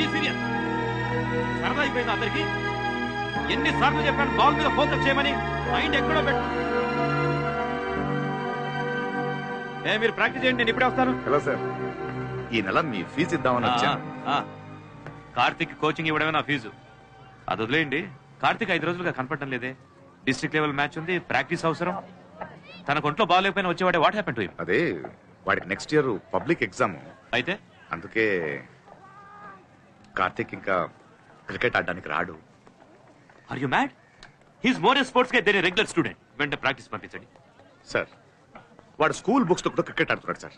Be serious. సరదా అయిపోయింది అందరికి. ఎన్నిసార్లు చెప్పాను బాల్ మీద ఫోకస్ చేయమని, మైండ్ ఎక్కడో పెట్టు. మీరు ప్రాక్టీస్ చేయండి, నేను ఇప్పుడే వస్తాను. హలో సార్, ఈ నెల మీ ఫీజు ఇద్దామని వచ్చాను. కార్తిక్ కోచింగ్ ఇవ్వడమే నా ఫీజు. అది వదిలేయండి. కార్తిక్ 5 రోజులుగా కనపడటం లేదే. డిస్ట్రిక్ట్ లెవెల్ మ్యాచ్ ఉంది, ప్రాక్టీస్ అవసరం. తన ఒంట్లో బాగాలేకపోయినా వచ్చేవాడే. What happen to him? అదే వాడికి నెక్స్ట్ ఇయర్ పబ్లిక్ ఎగ్జామ్ అయితే అందుకే కార్తిక్ ఇంకా క్రికెట్ ఆడడానికి రాడు. Are you mad? He's more a sports guy than a regular student. వెంటనే ప్రాక్టీస్ పంపించండి. సార్, వాడు స్కూల్ బుక్స్ తో కూడా క్రికెట్ ఆడుతున్నాడు సార్.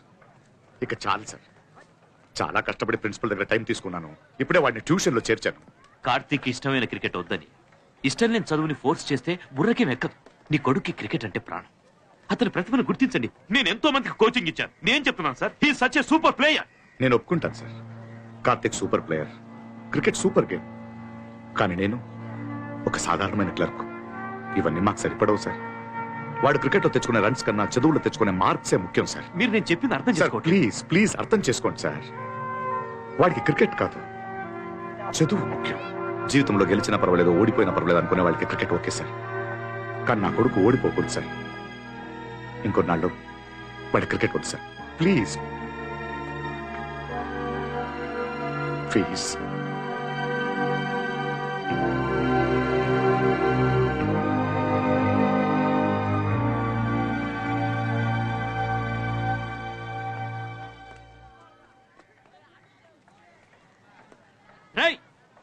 ఇక చాలు సార్. చాలా కష్టపడి ప్రిన్సిపల్ దగ్గర టైం తీసుకున్నాను. ఇప్పుడే వాడిని ట్యూషన్ లో చేర్చాను. కార్తిక్ ఇష్టమైన క్రికెట్ వద్దని, ఇష్టం లేని చదువుని ఫోర్స్ చేస్తే బుర్రకేం ఎక్కదు. నీ కొడుక్కి క్రికెట్ అంటే ప్రాణం. అతని ప్రతిభను గుర్తించండి. నేను ఎంతో మందికి కోచింగ్ ఇచ్చాను. నేను చెప్తున్నాను sir, he such a super player. నేను ఒప్పుకుంటాను sir, Karthik super player, cricket super game. కానీ నేను ఒక సాధారణమైన క్లర్క్. ఇవన్నీ మాకు సరిపడవు సార్. వాడు క్రికెట్ లో తెచ్చుకునే రన్స్ కన్నా చదువులో తెచ్చుకునే మార్క్సే ముఖ్యం సార్. మీరు నేను చెప్పింది అర్థం చేసుకోండి. ప్లీజ్ ప్లీజ్ అర్థం చేసుకోండి సార్. వాడికి క్రికెట్ కాదు, చదువు ముఖ్యం. జీవితంలో గెలిచినా పర్వాలేదు, ఓడిపోయినా పర్వాలేదు అనుకునే వాళ్ళకి క్రికెట్ ఓకే సార్. కానీ నా కొడుకు ఓడిపోకూడదు సార్. ఇంకొన్నాళ్ళు వాడి క్రికెట్ వద్దు సార్. Please please.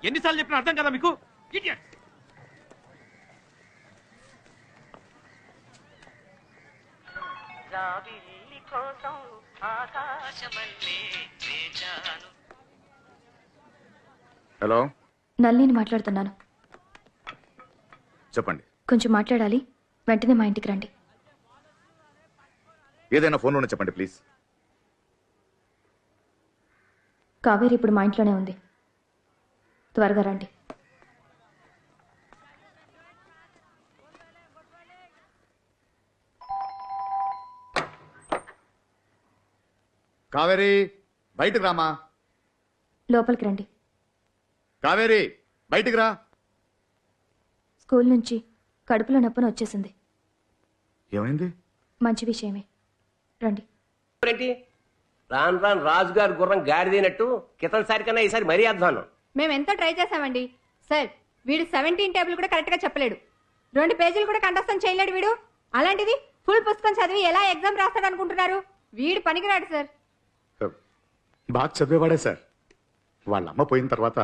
ఎన్నిసార్లు చెప్పినా అర్థం కదా మీకు? ఇడియట్. హలో, నల్లిని మాట్లాడుతున్నాను. చెప్పండి. కొంచెం మాట్లాడాలి, వెంటనే మా ఇంటికి రండి. ఏదైనా ఫోన్లోనే చెప్పండి ప్లీజ్. కావేరి ఇప్పుడు మా ఇంట్లోనే ఉంది, త్వరగా రండి. కావేరి, బయటకు రామా. లోపలికి రండి. కావేరి, బయటికి రా. స్కూల్ నుంచి కడుపులో నొప్పని వచ్చేసింది. ఏమైంది? మంచి విషయమే, రండి. రాను రాను రాజుగారు గుర్రం గాడిదైనట్టు క్రితంసారి కన్నా ఈసారి మరీ అధ్వానం. మేము ఎంతో ట్రై చేసామండి సార్. వీడు 17 టేబుల్ కూడా కరెక్ట్ గా చెప్పలేడు, 2 పేజీలు కూడా కంఠస్థం చేయలేడు వీడు. అలాంటిది ఫుల్ పుస్తకం చదివి ఎలా ఎగ్జామ్ రాస్తాడు అనుకుంటున్నారు? వీడు పనికిరాడు సార్. బాగా చదివేవాడే సార్. వాళ్ళ అమ్మ పోయిన తర్వాత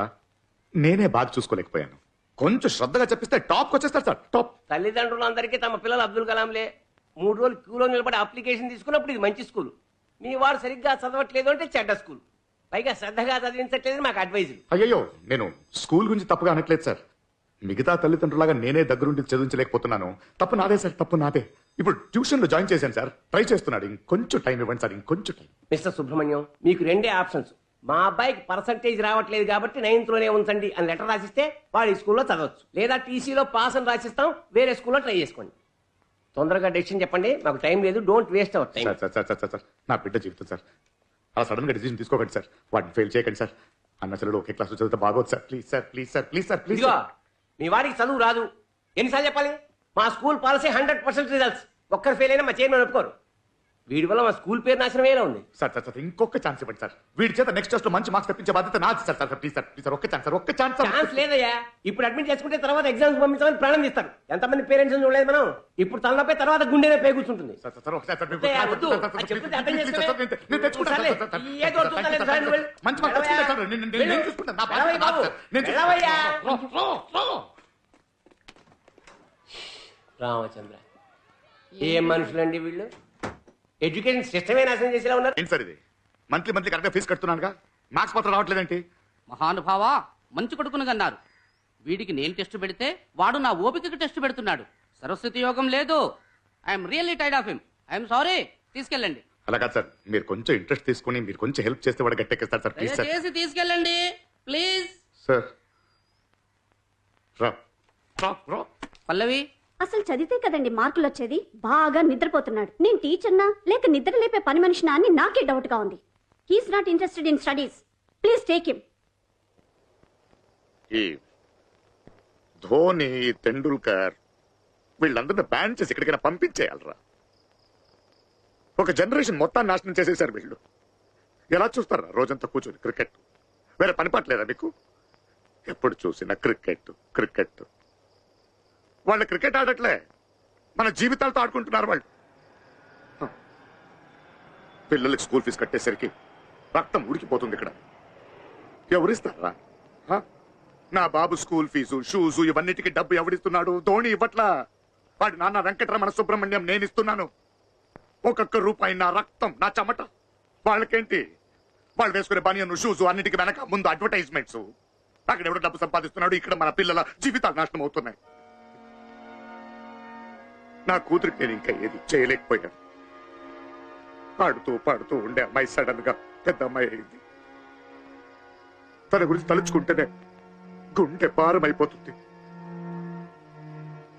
నేనే బాగా చూసుకోలేకపోయాను. కొంచెం శ్రద్ధగా చెప్పిస్తే టాప్ వచ్చేస్తారు సార్. టాప్. తల్లిదండ్రులందరికీ తమ పిల్లలు అబ్దుల్ కలాంలే. 3 రోజులు క్యూలో నిలబడి అప్లికేషన్ తీసుకున్నప్పుడు ఇది మంచి స్కూల్, మీ వాడు సరిగ్గా చదవట్లేదు అంటే చెడ్డ స్కూల్, పైగా శ్రద్ధగా చదివించట్లేదు మాకు అడ్వైజ్. అయ్యో, నేను స్కూల్ గురించి తప్పుగా అనట్లేదు సార్. మిగతా తల్లిదండ్రులాగా నేనే దగ్గరుండి చదివించలేకపోతున్నాను. తప్పు నాదే సార్, తప్పు నాదే. ఇప్పుడు ట్యూషన్ లో జాయిన్ చేశాను సార్, ట్రై చేస్తున్నాడు. ఇంకొంచెం టైం ఇవ్వండి సార్, ఇంకొంచెం టైం. మిస్టర్ సుబ్రహ్మణ్యం, మీకు 2 ఆప్షన్స్. మా అబ్బాయికి పర్సంటేజ్ రావట్లేదు కాబట్టి 9th లోనే ఉంచండి అని లెటర్ రాసిస్తే వాడు ఈ స్కూల్లో చదవచ్చు, లేదా టీసీలో పాస్ అని రాసిస్తాం, వేరే స్కూల్లో ట్రై చేసుకోండి. తొందరగా డెసిషన్ చెప్పండి, మాకు టైం లేదు. Don't waste our time. Sir, నా బిడ్డ జీవితం సార్, అలా సడన్ గా డిసిజన్ తీసుకోకండి సార్. వాటిని ఫెయిల్ చేయకండి సార్. అన్న చెల్లెలు ఒకే క్లాస్ చదివితే బాగోదు sir. Please sir, please sir, please sir, please. మీ వాడికి చదువు రాదు, ఎన్నిసార్లు చెప్పాలి? మా స్కూల్ పాలసీ 100% రిజల్ట్స్. ఒక్కరు ఫెయిల్ అయినా మా చైర్మన్ ఒప్పుకోరు. వీడి వల్ల మా స్కూల్ పేరు నాశనమేలా ఉంది. సార్, ఇంకొక ఛాన్స్ ఇవ్వండి సార్. వీడి చేత నెక్స్ట్ టెస్ట్ లో మంచి మార్క్స్ తెప్పించే బాధ్యత నాది sir. Please sir, please sir, ఒక్క ఛాన్స్ సార్, ఒక్క ఛాన్స్. ఛాన్స్ లేదయ్యా. ఇప్పుడు అడ్మిట్ చేసుకుంటే తర్వాత ఎగ్జామ్స్ పంపించమని ప్రాణం తీస్తారు. ఎంతమంది పేరెంట్స్ చూడలేదు మనం. ఇప్పుడు తలనొప్పి తర్వాత గుండెనే పే కూర్చుంటుంది. రామచంద్ర, ఏం మనుషులండి వీళ్ళు. ఎడ్యుకేషన్ సిస్టమే నాశనం చేసేలా ఉన్నారు. ఏంటి సార్ ఇది? మంత్లీ కరెక్ట్గా ఫీజు కడుతున్నానుగా, మార్క్స్ మాత్రం రావట్లేదేంటి? మహానుభావా, మంచి కొడుకును కన్నారు. వీడికి నేను టెస్ట్ పెడితే వాడు నా ఓపికకి టెస్ట్ పెడుతున్నాడు. సరస్వతి యోగం లేదు. I'm really tired of him. I'm sorry. తీసుకెళ్ళండి. అలా కాదు సార్, మీరు కొంచెం ఇంట్రెస్ట్ తీసుకుని మీరు కొంచెం హెల్ప్ చేస్తే వాడు గట్టెక్కిస్తారు సార్. ప్లీజ్ సార్, చేసి తీసుకెళ్ళండి ప్లీజ్. సార్ రా. పల్లవి, అసలు చదివితే కదండి మార్కులు వచ్చేది. బాగా నిద్రపోతున్నాడు. నేను టీచర్నా లేక నిద్ర లేపే పని మనిషినా అని నాకే డౌట్ గా ఉంది. He's not interested in studies. Please take him. ఈ ధోని తెండూల్కర్ వీళ్ళందరినీ బ్యాన్ చేసి ఎక్కడికైనా పంపించేయాలరా. ఒక జనరేషన్ మొత్తాన్ని నాశనం చేసేశారు వీళ్ళు. ఎలా చూస్తారా రోజంతా కూర్చొని క్రికెట్? వేరే పని పట్టలేదా మీకు? ఎప్పుడు చూసినా క్రికెట్ క్రికెట్. వాళ్ళు క్రికెట్ ఆడట్లే, మన జీవితాలతో ఆడుకుంటున్నారు వాళ్ళు. పిల్లలకి స్కూల్ ఫీజు కట్టేసరికి రక్తం ఉడికిపోతుంది ఇక్కడ. ఎవరిస్తారా? నా బాబు స్కూల్ ఫీజు, షూజు ఇవన్నిటికీ డబ్బు ఎవడిస్తున్నాడు? ధోని ఇవ్వట్లా. వాడి నాన్న వెంకటరమణ సుబ్రహ్మణ్యం నేను ఇస్తున్నాను. ఒక్కొక్క రూపాయి నా రక్తం, నా చెమట. వాళ్ళకేంటి? వాళ్ళు వేసుకునే బనియన్, షూజు అన్నిటికీ వెనక ముందు అడ్వర్టైజ్మెంట్స్. అక్కడ ఎవడో డబ్బు సంపాదిస్తున్నాడు, ఇక్కడ మన పిల్లల జీవితాలు నాశనం అవుతున్నాయి. నా కూతురికి నేను ఇంకా ఏది చేయలేకపోయాను. పాడుతూ పాడుతూ ఉండే అమ్మాయి సడన్ గా పెద్ద అమ్మాయి అయింది. తన గురించి తలుచుకుంటేనే గుండె భారం అయిపోతుంది.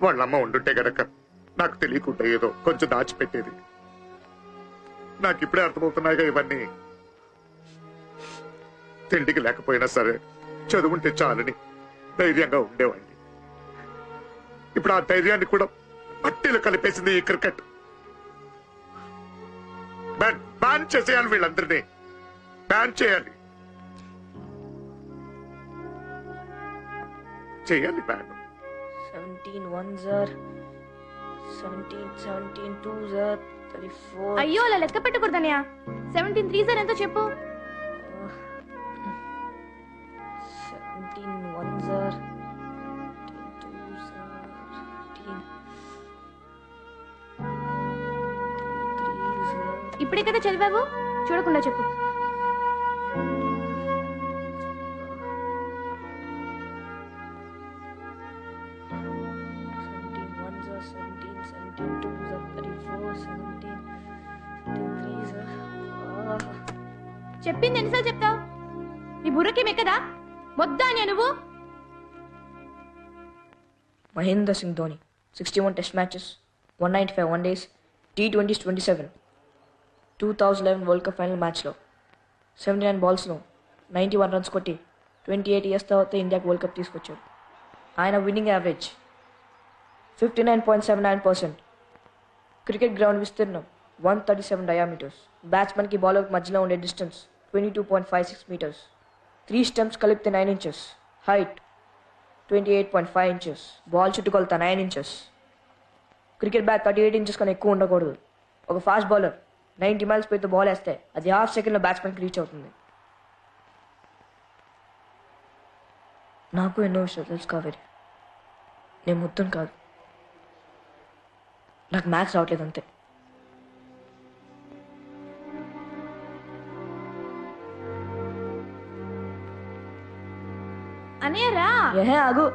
వాళ్ళమ్మ ఉండుంటే గనక నాకు తెలియకుండా ఏదో కొంచెం దాచిపెట్టేది. నాకు ఇప్పుడే అర్థమవుతున్నాయిగా ఇవన్నీ. తిండికి లేకపోయినా సరే చదువుంటే చాలని ధైర్యంగా ఉండేవాడిని. ఇప్పుడు ఆ ధైర్యాన్ని కూడా మట్టిలో కలిపేసింది ఈ క్రికెట్. బ్యాన్ చేసేయాలి, వీళ్ళందరినీ బ్యాన్ చేయాలి. చేయాలి ban. 17 ones are 17 twos are 34. అయ్యో అలా లెక్క పెట్టకూడదనయ్య. 17 3s ఎంతో చెప్పు. 17 ones are 17 twos are 18 threes are ఇప్పుడే కదా చదివావు, చూడకుండా చెప్పు. ones are 17 twos are 34 17 threes are చెప్పింది ఎన్నిసార్లు చెప్తావు? నీ బుర్రకి మెక్కదా? మొద్దాన్యా నువ్వు? Mahendra Singh Dhoni 61 test matches 195 one days T20s 27 2011 World Cup final match లో 79 balls లో 91 runs కొట్టి 28 years తర్వాత ఇండియాకి వరల్డ్ కప్ తీసుకొచ్చాడు. ఆయన విన్నింగ్ యావరేజ్ 59.79%. క్రికెట్ గ్రౌండ్ విస్తీర్ణం 137 డయామీటర్స్. బ్యాట్స్మెన్ కి బౌలర్ మధ్యలో ఉండే డిస్టెన్స్ 22.56 meters. 3 స్టెంప్స్ కలిపితే 9 inches. Height 28.5 inches. బాల్ చుట్టుకొలత 9 inches. క్రికెట్ బ్యాట్ 38 inches కన్నా ఎక్కువ ఉండకూడదు. ఒక ఫాస్ట్ బౌలర్ 90 miles పెద్ద బాల్ వేస్తే అది హాఫ్ సెకండ్లో బ్యాట్స్మెన్కి రీచ్ అవుతుంది. నాకు ఎన్నో విషయాలు తెలుసు కావేరి. నేను మొత్తం కాదు, నాకు మ్యాథ్స్ రావట్లేదు అంతే. అనయ్యరా ఆగు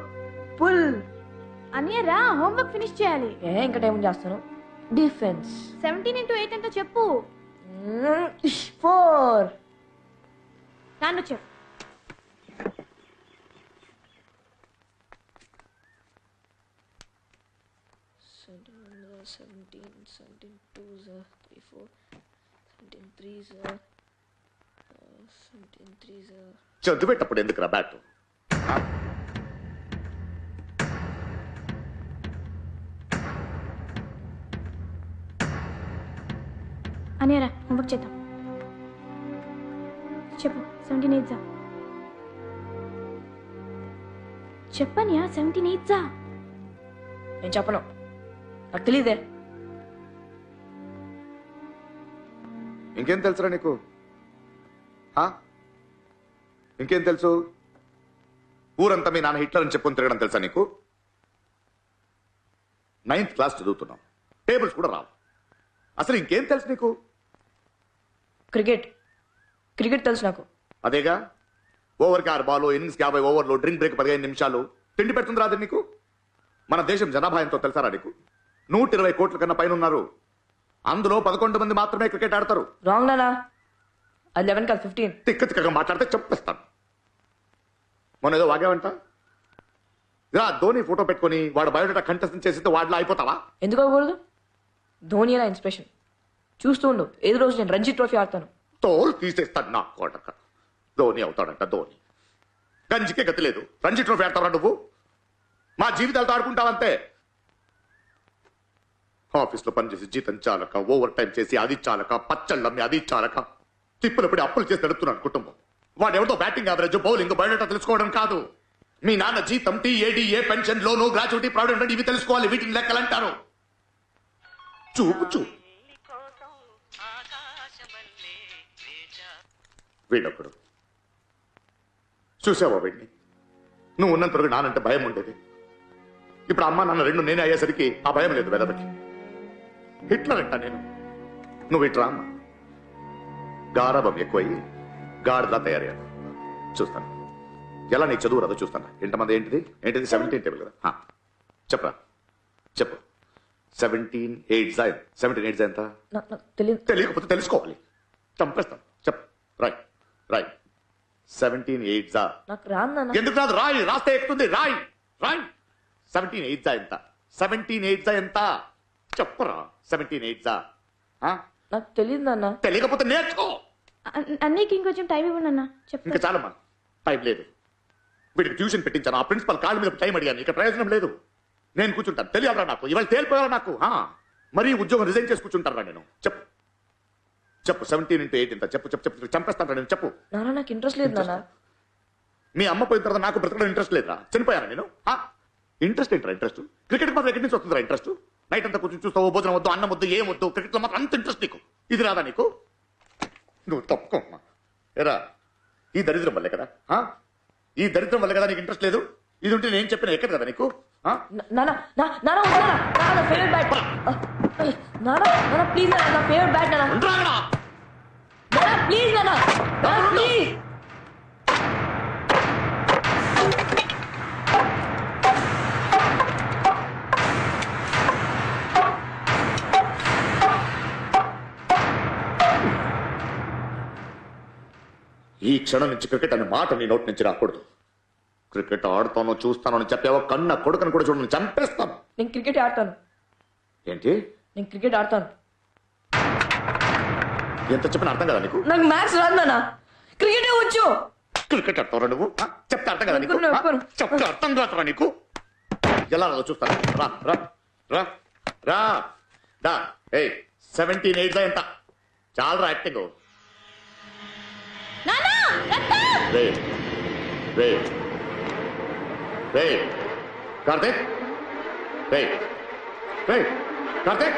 పుల్. అనయ్యరా హోంవర్క్ ఫినిష్ చేయాలి. ఇంకా టైం చేస్తాను. డిఫెన్స్ 17 into 8 ఎంతో చెప్పు. 4. నాన్న చెప్పు. చదువు పెట్టప్పుడు ఎందుకురా బ్యాట్? అనయ్యరా హోంవర్క్ చేద్దాం. చెప్పు 17 8 చెప్పనియా. 17 8 నేను చెప్పను, నాకు తెలియదే. ఇంకేం తెలుసురా నీకు? ఇంకేం తెలుసు? ఊరంతా మీ నాన్న హిట్లర్ అని చెప్పుకొని తిరగడం తెలుసా నీకు? 9th క్లాస్ చదువుతున్నావు, టేబుల్స్ కూడా రావు. అసలు ఇంకేం తెలుసు నీకు? క్రికెట్ క్రికెట్ తెలుసు నాకు. అదేగా, ఓవర్కి 6 బాల్, ఇన్నింగ్స్కి 50 ఓవర్లు, డ్రింక్ బ్రేక్ 15 నిమిషాలు. తిండి పెడుతుంది రాదు నీకు? మన దేశం జనాభా ఎంతో తెలుసారా నీకు? 120 కోట్ల కన్నా పైన ఉన్నారు. అందులో 11 మంది మాత్రమే క్రికెట్ ఆడతారు. రాంగ్ నానా, అది 11 కాదు 15. తిక్క తిక్కగా మాట్లాడితే చెప్పేస్తాను. మొన్న ఏదో వాగేవంట. ఇలా ధోని ఫోటో పెట్టుకుని వాడు బయోడేటా కంటెస్ట్ చేసితే వాడిలో అయిపోతావా? ఎందుకు అవ్వకూడదు? ధోని నా ఇన్స్పిరేషన్. చూస్తూ ఉండు, ఏదో రోజు నేను రంజీ ట్రోఫీ ఆడతాను. తోలు తీసేస్తాడు నా కోటక. ధోని అవుతాడంట ధోని. గంజికే గతి లేదు. రంజీ ట్రోఫీ ఆడతావరా నువ్వు? మా జీవితాలతో ఆడుకుంటావంతే. ఆఫీస్లో పనిచేసి జీతం చాలక, ఓవర్ టైం చేసి అది చాలక, పచ్చళ్ళమ్మి అది చాలక, తిప్పులపడి అప్పులు చేసి నడుపుతున్నాడు కుటుంబం. వాడెవరితో బ్యాటింగ్ యావరేజ్, బౌలింగ్, బయోడేటా తెలుసుకోవడం కాదు. మీ నాన్న జీతం, టీఏడీఏ, పెన్షన్, లోను, గ్రాట్యుటీ, ప్రావిడెంట్ ఫండ్ ఇవి తెలుసుకోవాలి. వీటిని లెక్కలంటారు. చూపు వీడొకడు. చూసావా వీడిని? నువ్వు ఉన్నంత వరకు నానంటే భయం ఉండేది. ఇప్పుడు అమ్మ నాన్న రెండు నేనే అయ్యేసరికి ఆ భయం లేదు వెదవకి. హిట్లర్ అంట నేను. నువ్వు ఇట్రా అమ్మ. గారాబం ఎక్కువయ్యి గాడిలా తయారయ్యాను. చూస్తాను ఎలా నీకు చదువు రాదో చూస్తాను. ఎంతమంది ఏంటిది 17 టేబుల్ కదా. చెప్పరా చెప్పు. 17 8 ఎంత? నాకు తెలియదు. తెలియకపోతే తెలుసుకోవాలి. చంపేస్తాను. చెప్పు. రాయ్ రాయ్. 17 8 నాకు రాదు నాన్న. ఎందుకు రాదు? రాయి. రాస్తే ఎక్కుతుంది. రాయ్ రాయ్. 17 8 ఎంత? 17 8 ఎంత? చెప్పరా. 17 8 నాకు తెలియదు నాన్న. తెలియకపోతే నేర్చుకో. అన్నయ్యకి ఇంకొంచెం టైం ఇవ్వండి అన్న. ఇంకా చాలమ్మా, టైం లేదు. వీడికి ట్యూషన్ పెట్టించాను. ఆ ప్రిన్సిపల్ కాళ్ళ మీద టైం అడిగాను. ఇక ప్రయోజనం లేదు. నేను కూర్చుంటాను. తెలియాలరా నాకు. ఇవాళ తేలిపోయారా నాకు? మరీ ఉద్యోగం రిజైన్ చేసి కూర్చుంటారా నేను? చెప్పు చెప్పు. 17 into 8 ఎంత? చెప్పు చెప్పు చెప్పు. చంపేస్తాను నేను. చెప్పు. నాన్న నాకు ఇంట్రెస్ట్ లేదు నాన్న. మీ అమ్మ పోయిన తర్వాత నాకు బ్రతకడం ఇంట్రెస్ట్ లేదురా. చనిపోయాను నేను. ఇంట్రెస్ట్ ఏంట్రా? ఇంట్రెస్ట్ క్రికెట్ మాత్రం ఎక్కడి నుంచి వస్తుందిరా ఇంట్రెస్ట్? నైట్ అంతా కూర్చొని చూస్తావు. భోజనం వద్దు, అన్నం వద్దు, ఏం వద్దు. క్రికెట్లో మాత్రం అంత ఇంట్రెస్ట్ నీకు. ఇది రాదా నీకు? నువ్వు తప్పుకోమ్మా. ఎరా ఈ దరిద్రం వల్లే కదా. ఈ దరిద్రం వల్లే కదా నీకు ఇంట్రెస్ట్ లేదు. ఇది ఉంటే నేను చెప్పిన ఎక్కడ కదా నీకు? నాన్న ఫేవరెట్ బ్యాట్. నాన్న ప్లీజ్ నా ఫేవరెట్ బ్యాట్ నాన్న. ప్లీజ్ నాన్న ప్లీజ్. ఈ క్షణం నుంచి క్రికెట్ అనే మాట నీ నోటి నుంచి రాకూడదు. క్రికెట్ ఆడుతాను చూస్తాను అని చెప్పావో కన్న కొడుకుని కూడా చూడని చంపేస్తాను. నేను క్రికెట్ ఆడతాను. ఏంటి? నేను క్రికెట్ ఆడతాను. ఎంత చెప్పిన అర్థం కదా నీకు? నాకు మ్యాథ్స్ రాదు నాన్న. క్రికెటే వచ్చు. క్రికెట్ ఆడతావు నువ్వు? చెప్తే అర్థం కదా నీకు? చెప్తే అర్థం రాదురా నీకు? ఎలా రాదో చూస్తాను. రా రా రా రా రా. 17 8 ఎంత? చాలరా యాక్టింగ్. రే రే రే కార్తీక్. రే రే కార్తీక్.